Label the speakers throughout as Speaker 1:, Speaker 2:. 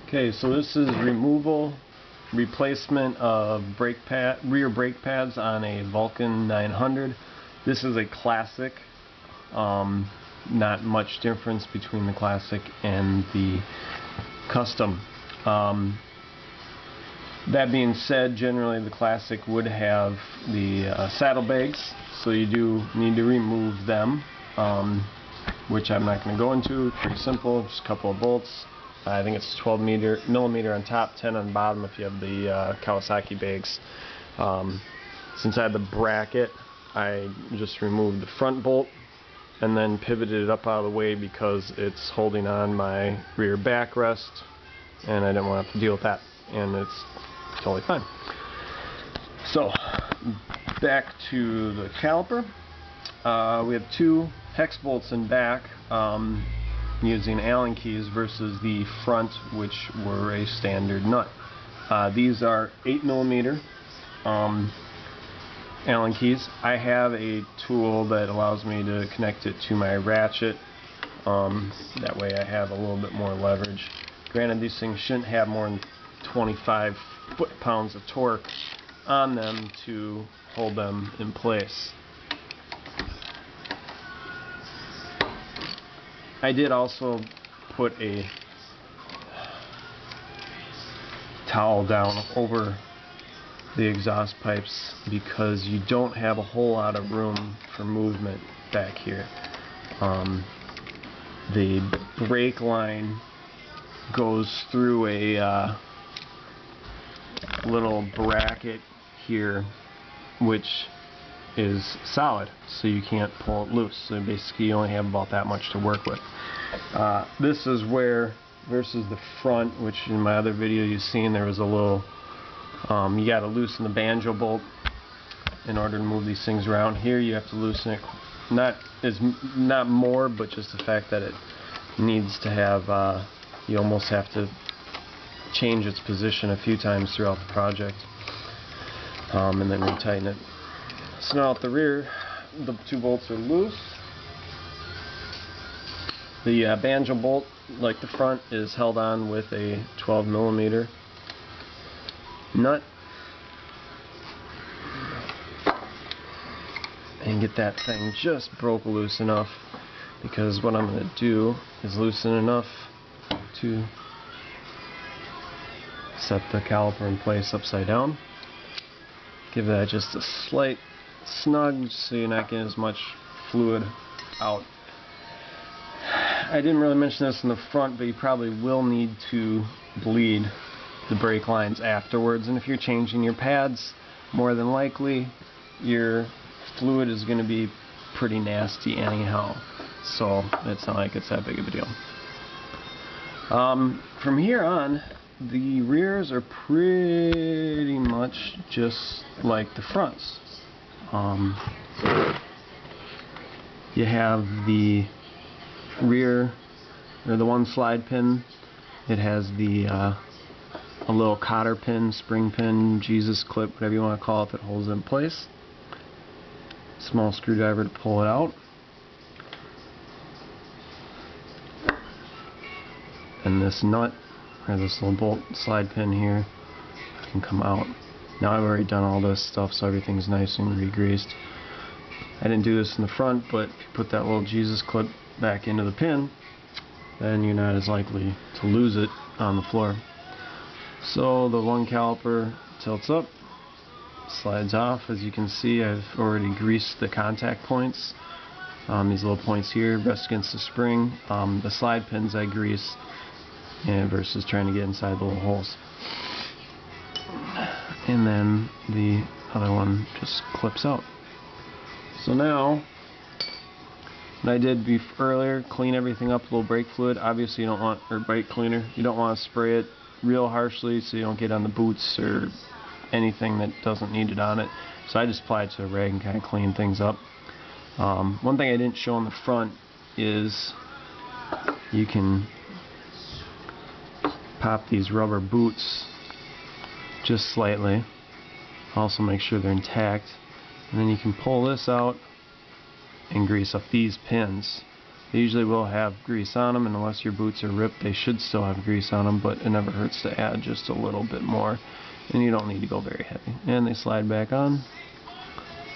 Speaker 1: Okay, so this is replacement of rear brake pads on a Vulcan 900. This is a classic. Not much difference between the classic and the custom. That being said, generally the classic would have the saddlebags, so you do need to remove them, which I'm not going to go into. Pretty simple, just a couple of bolts. I think it's 12 millimeter on top, 10 on bottom if you have the Kawasaki bags. Since I had the bracket, I just removed the front bolt and then pivoted it up out of the way because it's holding on my rear backrest, and I didn't want to have to deal with that, and it's totally fine. So back to the caliper. We have two hex bolts in back, using Allen keys versus the front, which were a standard nut. These are 8 millimeter Allen keys. I have a tool that allows me to connect it to my ratchet. That way I have a little bit more leverage. Granted, these things shouldn't have more than 25 foot-pounds of torque on them to hold them in place. I did also put a towel down over the exhaust pipes because you don't have a whole lot of room for movement back here. The brake line goes through a little bracket here, which is solid, so you can't pull it loose. So basically you only have about that much to work with. This is where, versus the front, which in my other video you've seen there was a little, you got to loosen the banjo bolt in order to move these things around. Here you have to loosen it, not more, but just the fact that it needs to have, you almost have to change its position a few times throughout the project, and then retighten it. So now at the rear, the two bolts are loose. The banjo bolt, like the front, is held on with a 12 millimeter nut. And get that thing just broke loose enough, because what I'm going to do is loosen enough to set the caliper in place upside down. Give that just a slight snug so you're not getting as much fluid out. I didn't really mention this in the front, but you probably will need to bleed the brake lines afterwards, and if you're changing your pads, more than likely your fluid is going to be pretty nasty anyhow, so it's not like it's that big of a deal. From here on, the rears are pretty much just like the fronts. You have the rear, or the one slide pin. It has the a little cotter pin, spring pin, Jesus clip, whatever you want to call it, that holds it in place. Small screwdriver to pull it out. And this nut, or this little bolt slide pin here, can come out. Now I've already done all this stuff, so everything's nice and re-greased. I didn't do this in the front, but if you put that little Jesus clip back into the pin, then you're not as likely to lose it on the floor. So the one caliper tilts up, slides off. As you can see, I've already greased the contact points. These little points here rest against the spring. The slide pins I grease, and versus trying to get inside the little holes. And then the other one just clips out. So now, what I did earlier, clean everything up, a little brake fluid. Obviously you don't want, or brake cleaner, you don't want to spray it real harshly so you don't get on the boots or anything that doesn't need it on it. So I just apply it to a rag and kind of clean things up. One thing I didn't show on the front is you can pop these rubber boots just slightly. Also make sure they're intact. And then you can pull this out and grease up these pins. They usually will have grease on them, and unless your boots are ripped, they should still have grease on them, but it never hurts to add just a little bit more, and you don't need to go very heavy. And they slide back on,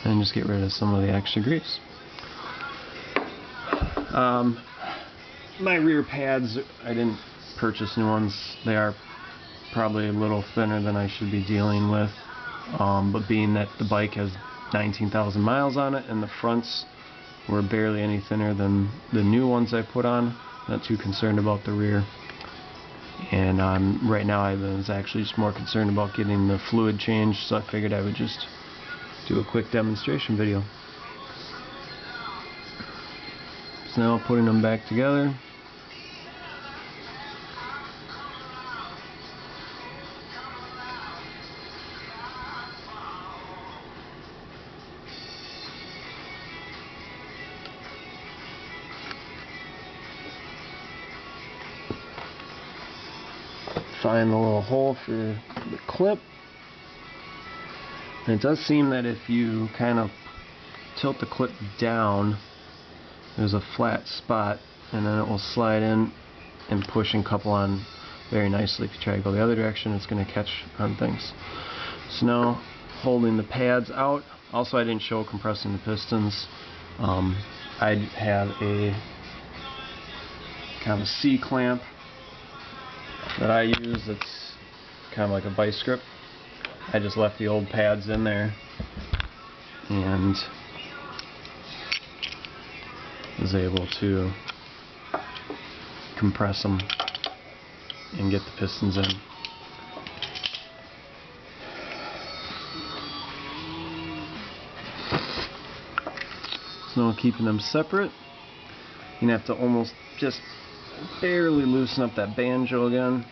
Speaker 1: and just get rid of some of the extra grease. My rear pads, I didn't purchase new ones. They are probably a little thinner than I should be dealing with, but being that the bike has 19,000 miles on it and the fronts were barely any thinner than the new ones I put on, not too concerned about the rear. And right now I was actually just more concerned about getting the fluid changed, so I figured I would just do a quick demonstration video. So now putting them back together. Find the little hole for the clip. And it does seem that if you kind of tilt the clip down, there's a flat spot, and then it will slide in and push and couple on very nicely. If you try to go the other direction, it's going to catch on things. So now holding the pads out. Also, I didn't show compressing the pistons. I have a kind of a C-clamp that I use that's kind of like a vice grip. I just left the old pads in there and was able to compress them and get the pistons in. So keeping them separate, you're going to have to almost just barely loosen up that banjo again.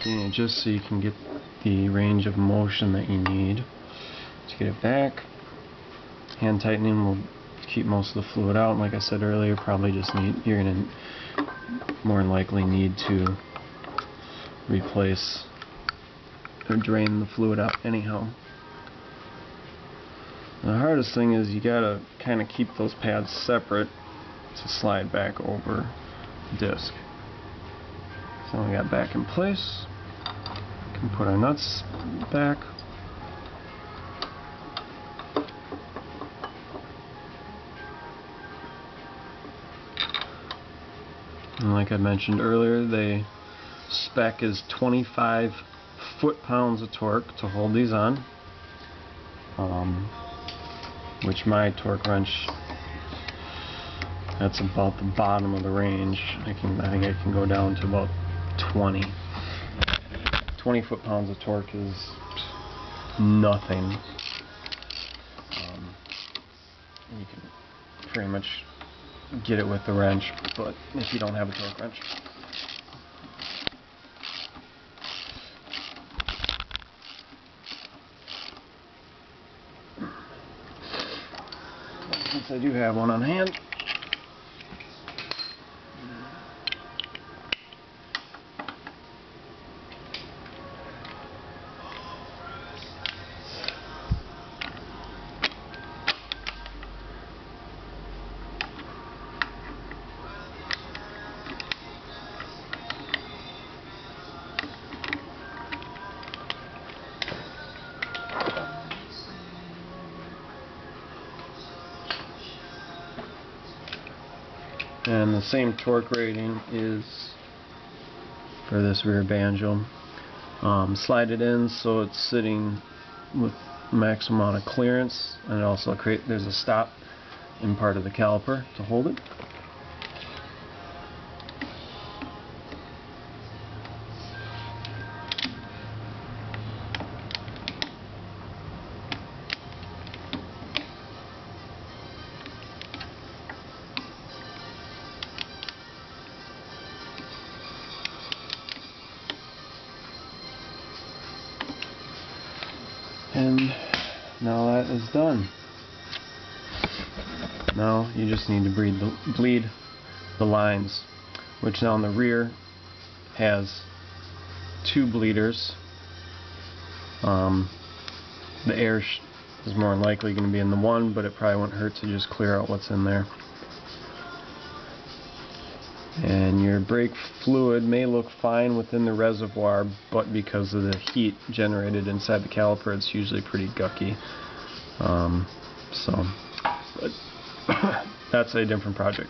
Speaker 1: And just so you can get the range of motion that you need to get it back. Hand tightening will keep most of the fluid out, and like I said earlier, probably just you're going to more than likely need to replace or drain the fluid out anyhow. The hardest thing is you gotta kind of keep those pads separate to slide back over the disc. So we got back in place. Can put our nuts back. And like I mentioned earlier, the spec is 25 foot-pounds of torque to hold these on. Which my torque wrench, that's about the bottom of the range. I think I can go down to about 20. 20 foot-pounds of torque is nothing. You can pretty much get it with the wrench, but if you don't have a torque wrench. Since I do have one on hand. And the same torque rating is for this rear banjo. Slide it in so it's sitting with maximum amount of clearance, and it also there's a stop in part of the caliper to hold it. And now that is done. Now you just need to bleed the lines, which now on the rear has 2 bleeders. The air is more than likely going to be in the one, but it probably won't hurt to just clear out what's in there. And your brake fluid may look fine within the reservoir, but because of the heat generated inside the caliper, it's usually pretty gucky. But that's a different project.